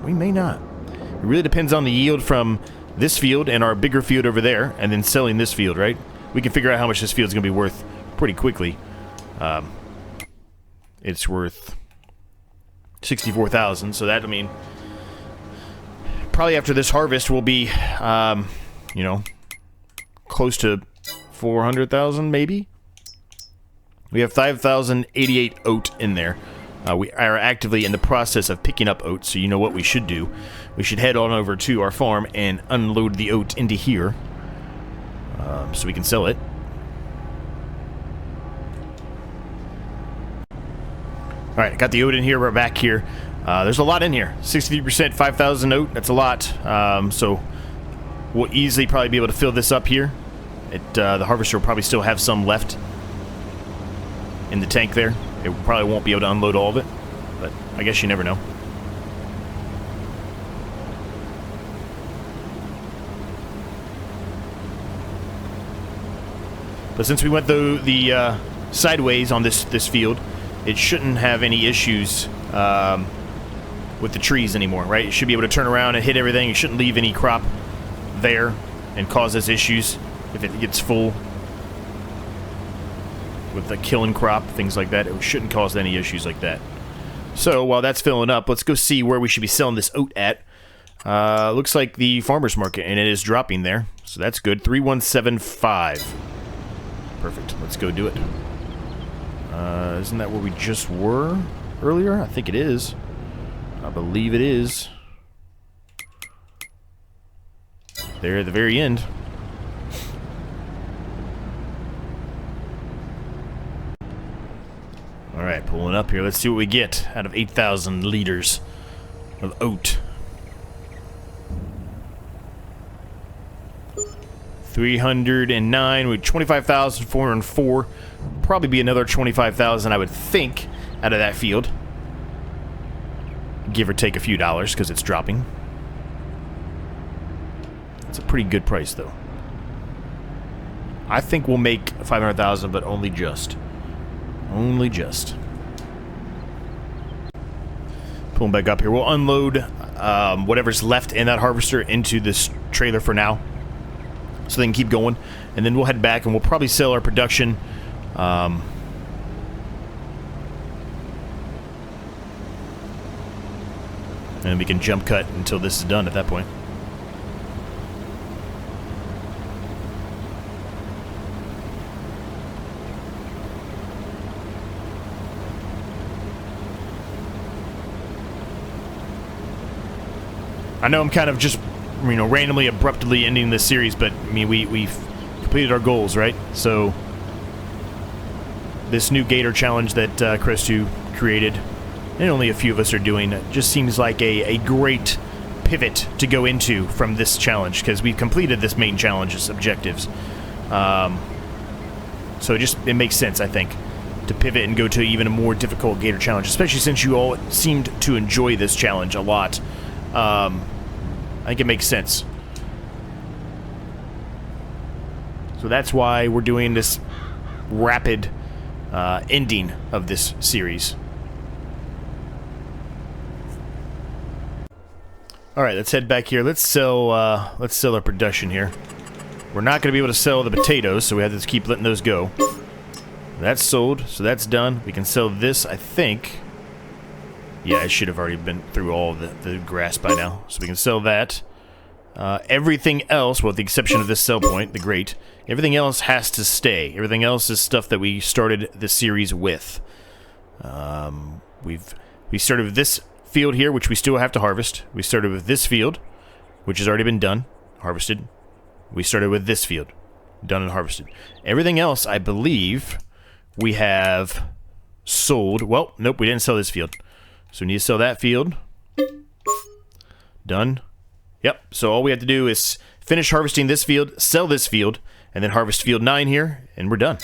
We may not. It really depends on the yield from this field and our bigger field over there, and then selling this field, right? We can figure out how much this field's going to be worth pretty quickly. It's worth 64,000, so that, I mean, probably after this harvest will be, you know, close to 400,000 maybe. We have 5,088 oat in there. We are actively in the process of picking up oat, so you know what we should do. We should head on over to our farm and unload the oat into here, so we can sell it. Alright, got the oat in here, we're back here. There's a lot in here. 63%, 5,000 oat, that's a lot. So we'll easily probably be able to fill this up here. The harvester will probably still have some left in the tank there. It probably won't be able to unload all of it, but I guess you never know. But since we went the sideways on this field, it shouldn't have any issues with the trees anymore, right? It should be able to turn around and hit everything. It shouldn't leave any crop there and cause us issues if it gets full with the killing crop, things like that. It shouldn't cause any issues like that. So while that's filling up, let's go see where we should be selling this oat at. Looks like the farmer's market, and it is dropping there, so that's good. 3175. Perfect. Let's go do it. Isn't that where we just were earlier? I think it is. I believe it is. There at the very end. Alright, pulling up here. Let's see what we get out of 8,000 liters of oat. 309 with 25,404. Probably be another 25,000, I would think, out of that field. Give or take a few dollars because it's dropping. It's a pretty good price, though. I think we'll make 500,000, but only just. Only just. Pulling back up here. We'll unload whatever's left in that harvester into this trailer for now, so they can keep going. And then we'll head back and we'll probably sell our production. And we can jump cut until this is done at that point. I know I'm kind of just, you know, randomly, abruptly ending this series, but I mean, we've completed our goals, right? So this new Gator challenge that Crestu created, and only a few of us are doing, it just seems like a great pivot to go into from this challenge, because we've completed this main challenge's objectives. So it makes sense, I think, to pivot and go to even a more difficult Gator challenge, especially since you all seemed to enjoy this challenge a lot. I think it makes sense. So that's why we're doing this rapid ending of this series. Alright, let's head back here. Let's sell our production here. We're not going to be able to sell the potatoes, so we have to keep letting those go. That's sold, so that's done. We can sell this, I think. Yeah, I should have already been through all the grass by now. So we can sell that. Everything else, well, with the exception of this sell point, the grate, everything else has to stay. Everything else is stuff that we started the series with. We started with this field here, which we still have to harvest. We started with this field, which has already been done, harvested. We started with this field, done and harvested. Everything else, I believe, we have sold. Well, nope, we didn't sell this field. So we need to sell that field. Done. Yep, so all we have to do is finish harvesting this field, sell this field, and then harvest field 9 here, and we're done.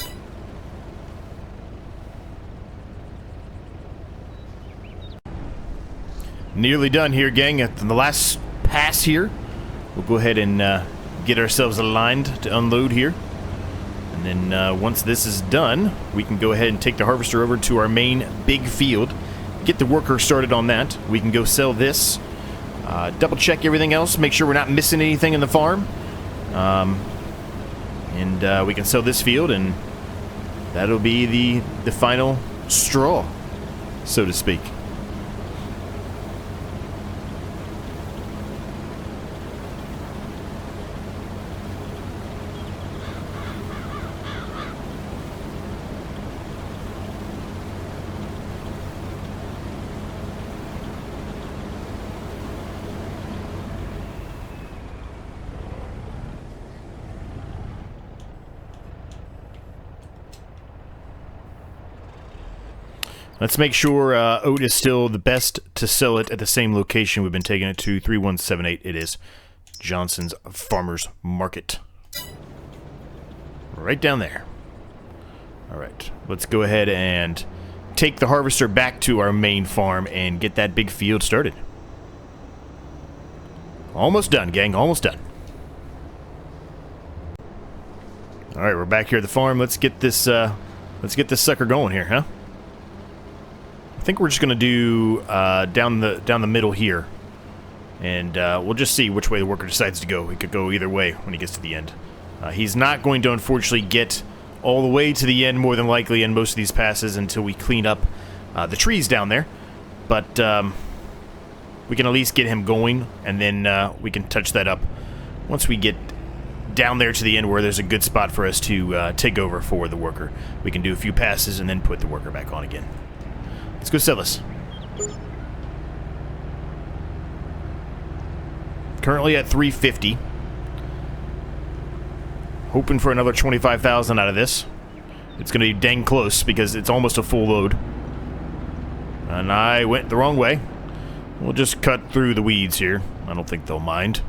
Nearly done here, gang. At the last pass here, we'll go ahead and get ourselves aligned to unload here. And then once this is done, we can go ahead and take the harvester over to our main big field, get the worker started on that. We can go sell this, double check everything else, make sure we're not missing anything in the farm. And we can sell this field, and that'll be the final straw, so to speak. Let's make sure oat is still the best to sell it at the same location we've been taking it to, 3178. It is Johnson's Farmers Market. Right down there. Alright, let's go ahead and take the harvester back to our main farm and get that big field started. Almost done, gang, almost done. Alright, we're back here at the farm. Let's get this sucker going here, huh? I think we're just gonna do down the middle here, and we'll just see which way the worker decides to go. He could go either way when he gets to the end. He's not going to unfortunately get all the way to the end, more than likely, in most of these passes until we clean up the trees down there. But we can at least get him going, and then we can touch that up once we get down there to the end where there's a good spot for us to take over for the worker. We can do a few passes and then put the worker back on again. Let's go sell this. Currently at 350. Hoping for another 25,000 out of this. It's going to be dang close because it's almost a full load. And I went the wrong way. We'll just cut through the weeds here. I don't think they'll mind.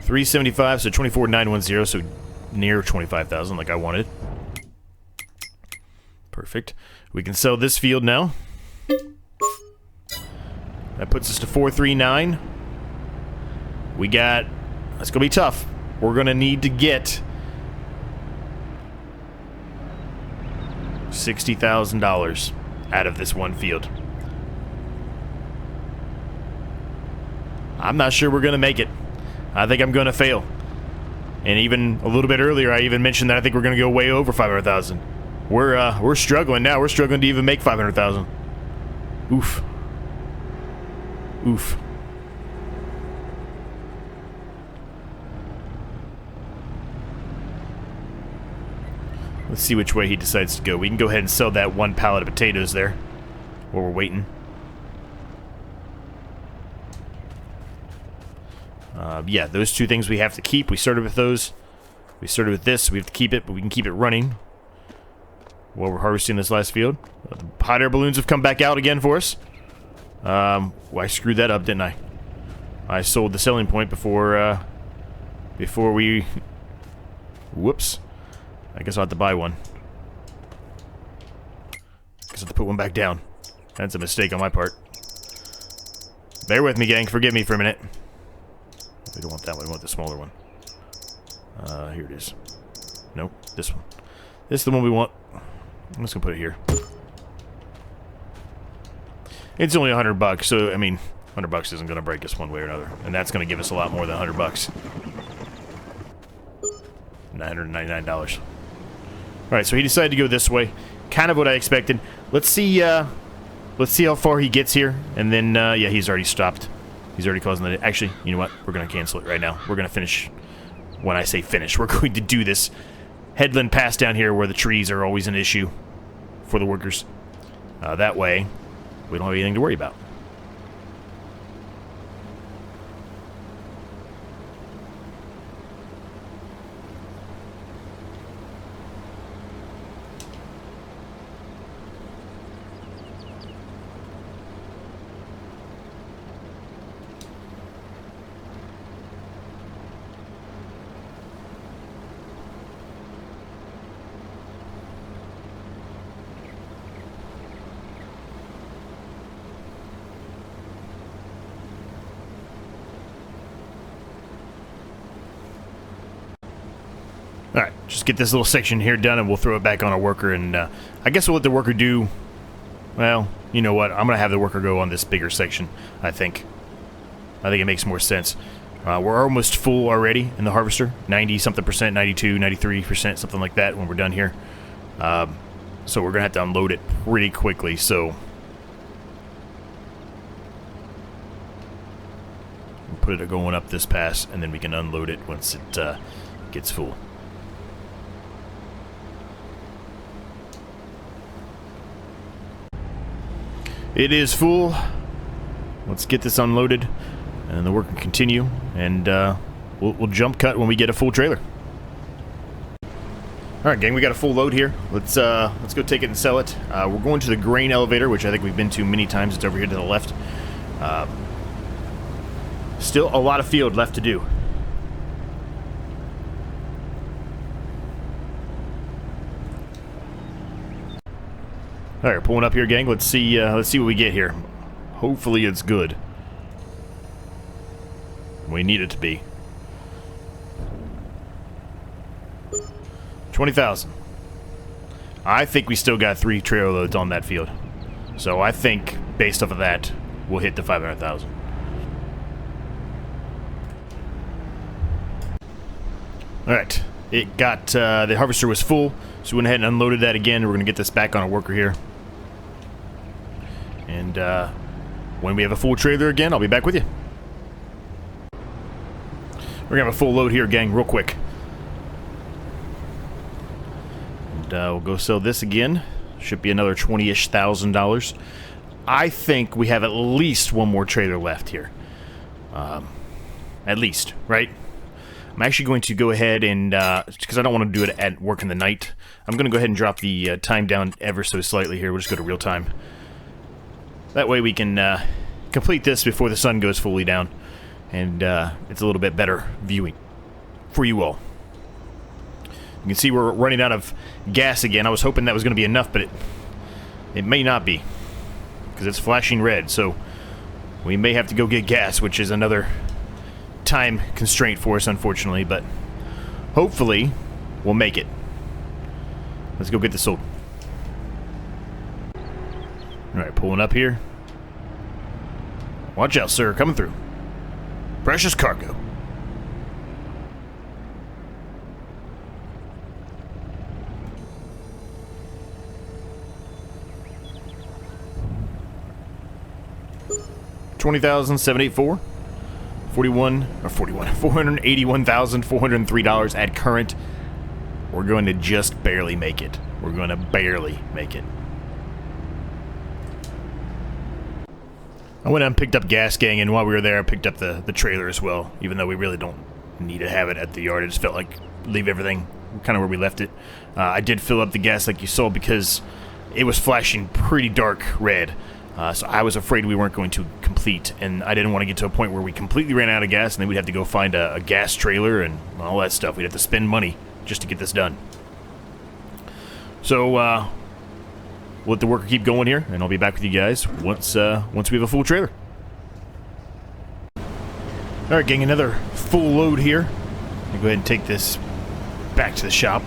$375, so 24,910, so near 25,000, like I wanted. Perfect. We can sell this field now. That puts us to 439. We got. That's gonna be tough. We're gonna need to get $60,000 out of this one field. I'm not sure we're gonna make it. I think I'm going to fail. And even a little bit earlier, I even mentioned that I think we're going to go way over 500,000. We're struggling now. We're struggling to even make 500,000. Oof. Oof. Let's see which way he decides to go. We can go ahead and sell that one pallet of potatoes there while we're waiting. Yeah, those two things we have to keep. We started with those. We started with this. We have to keep it, but we can keep it running while we're harvesting this last field. Hot air balloons have come back out again for us. Well, I screwed that up, didn't I? I sold the selling point before we... Whoops. I guess I'll have to buy one. I guess I'll have to put one back down. That's a mistake on my part. Bear with me, gang. Forgive me for a minute. We don't want that one. We want the smaller one. Here it is. Nope, this one. This is the one we want. I'm just gonna put it here. It's only $100, so I mean, $100 isn't gonna break us one way or another, and that's gonna give us a lot more than $100. $999. Alright, so he decided to go this way. Kind of what I expected. Let's see how far he gets here. And then, yeah, he's already stopped. He's already causing the... Actually, you know what? We're going to cancel it right now. We're going to finish... When I say finish, we're going to do this headland pass down here where the trees are always an issue for the workers. That way, we don't have anything to worry about. Alright, just get this little section here done and we'll throw it back on our worker, and I guess we'll let the worker do... Well, you know what? I'm going to have the worker go on this bigger section, I think. I think it makes more sense. We're almost full already in the harvester. 90-something percent, 92, 93%, something like that when we're done here. So we're going to have to unload it pretty quickly, so... We'll put it going up this pass, and then we can unload it once it gets full. It is full. Let's get this unloaded, and the work can continue, and we'll jump cut when we get a full trailer. All right, gang, we got a full load here. Let's go take it and sell it. We're going to the grain elevator, which I think we've been to many times. It's over here to the left. Still a lot of field left to do. All right, pulling up here, gang. Let's see what we get here. Hopefully, it's good. We need it to be. 20,000. I think we still got 3 trailer loads on that field, so I think based off of that, we'll hit the 500,000. All right, it got the harvester was full, so we went ahead and unloaded that again. We're gonna get this back on a worker here. And when we have a full trailer again, I'll be back with you. We're gonna have a full load here, gang, real quick. And we'll go sell this again. Should be another $20-ish thousand. I think we have at least one more trailer left here. At least, right? I'm actually going to go ahead and, because I don't want to do it at work in the night, I'm going to go ahead and drop the time down ever so slightly here. We'll just go to real time. That way we can complete this before the sun goes fully down, and it's a little bit better viewing for you all. You can see we're running out of gas again. I was hoping that was going to be enough, but it may not be, because it's flashing red, so we may have to go get gas, which is another time constraint for us, unfortunately, but hopefully we'll make it. Let's go get this sold. Alright, pulling up here. Watch out, sir, coming through. Precious cargo. $20,784. $481,403 at current. We're going to just barely make it. We're going to barely make it. I went out and picked up gas, gang, and while we were there, I picked up the trailer as well, even though we really don't need to have it at the yard. I just felt like leave everything kind of where we left it. I did fill up the gas like you saw because it was flashing pretty dark red. So I was afraid we weren't going to complete, and I didn't want to get to a point where we completely ran out of gas, and then we'd have to go find a gas trailer and all that stuff. We'd have to spend money just to get this done. So, we'll let the worker keep going here, and I'll be back with you guys once we have a full trailer. Alright, gang, another full load here. I'll go ahead and take this back to the shop.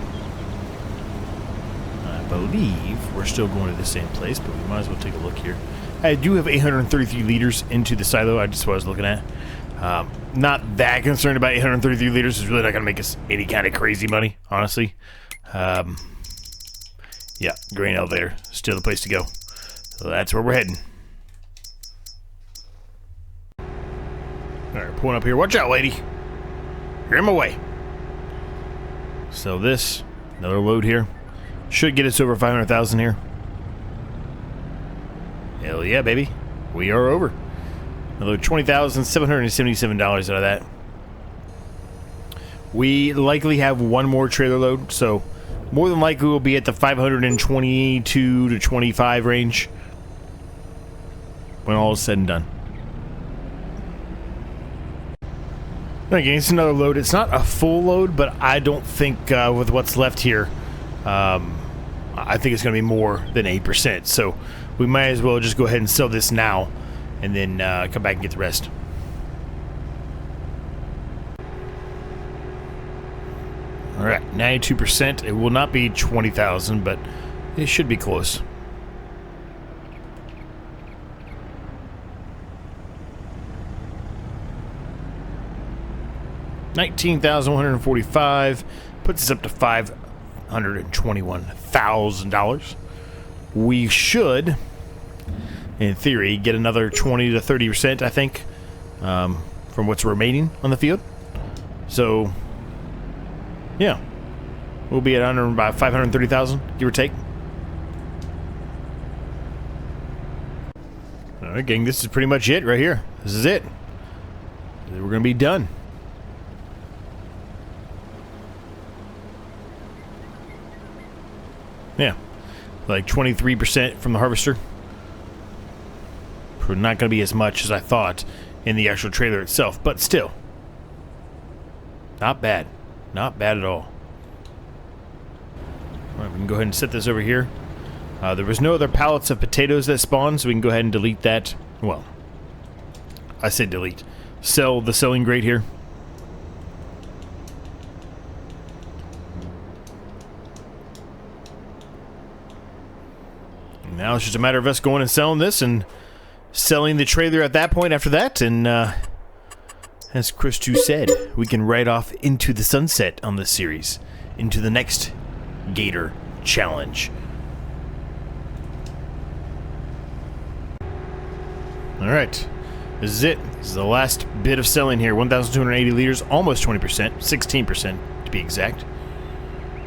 I believe we're still going to the same place, but we might as well take a look here. I do have 833 liters into the silo. I just what I was looking at. Not that concerned about 833 liters. It's really not going to make us any kind of crazy money, honestly. Yeah, grain elevator. Still the place to go. So that's where we're heading. Alright, pulling up here. Watch out, lady. You're in my way. So this, another load here. Should get us over 500,000 here. Hell yeah, baby. We are over. Another $20,777 out of that. We likely have one more trailer load, so more than likely we'll be at the 522 to 25 range when all is said and done. Okay, it's another load. It's not a full load, but I don't think with what's left here, I think it's going to be more than 8%. So we might as well just go ahead and sell this now and then come back and get the rest. All right, 92%. It will not be 20,000, but it should be close. $19,145 puts us up to $521,000. We should, in theory, get another 20 to 30%, I think, from what's remaining on the field. So, yeah, we'll be at under about 530,000, give or take. All right, gang, this is pretty much it right here. This is it. We're gonna be done. Yeah, like 23% from the harvester. Not going to be as much as I thought in the actual trailer itself, but still, not bad. Not bad at all. All right, we can go ahead and set this over here. There was no other pallets of potatoes that spawned, so we can go ahead and delete that. Well, I said delete. Sell the selling grate here. Now it's just a matter of us going and selling this and selling the trailer at that point after that. And as Chris 2 said, we can ride off into the sunset on this series, into the next Gator challenge. All right, this is it. This is the last bit of selling here. 1,280 liters, almost 20%, 16% to be exact.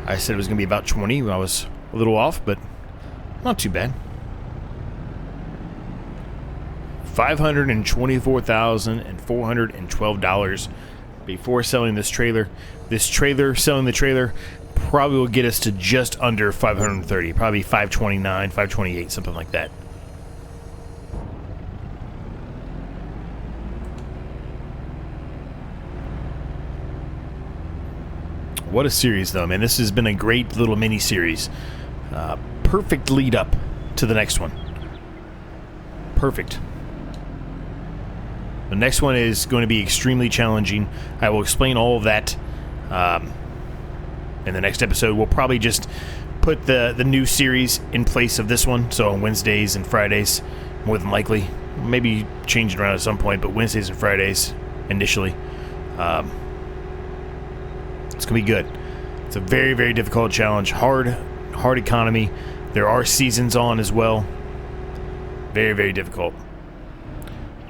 I said it was going to be about 20. I was a little off, but not too bad. $524,412 before selling this trailer. Selling the trailer, probably will get us to just under 530. Probably 529, 528, something like that. What a series, though, man. This has been a great little mini-series. Perfect lead up to the next one. Perfect. The next one is going to be extremely challenging. I will explain all of that in the next episode. We'll probably just put the new series in place of this one. So on Wednesdays and Fridays, more than likely. Maybe change it around at some point, but Wednesdays and Fridays initially. It's going to be good. It's a very, very difficult challenge. Hard economy. There are seasons on as well. Very, very difficult.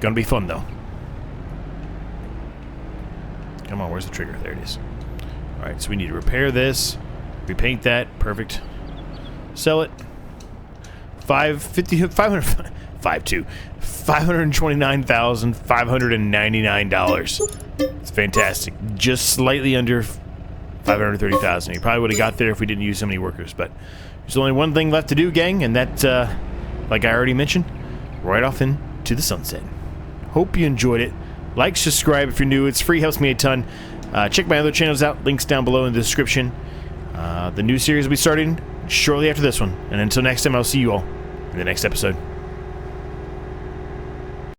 Gonna be fun, though. Come on, where's the trigger? There it is. Alright, so we need to repair this. Repaint that. Perfect. Sell it. $529,599. It's fantastic. Just slightly under 530,000. You probably would have got there if we didn't use so many workers, but there's only one thing left to do, gang, and that, like I already mentioned, right off into the sunset. Hope you enjoyed it. Like, subscribe if you're new. It's free, helps me a ton. Check my other channels out. Links down below in the description. The new series will be starting shortly after this one. And until next time, I'll see you all in the next episode.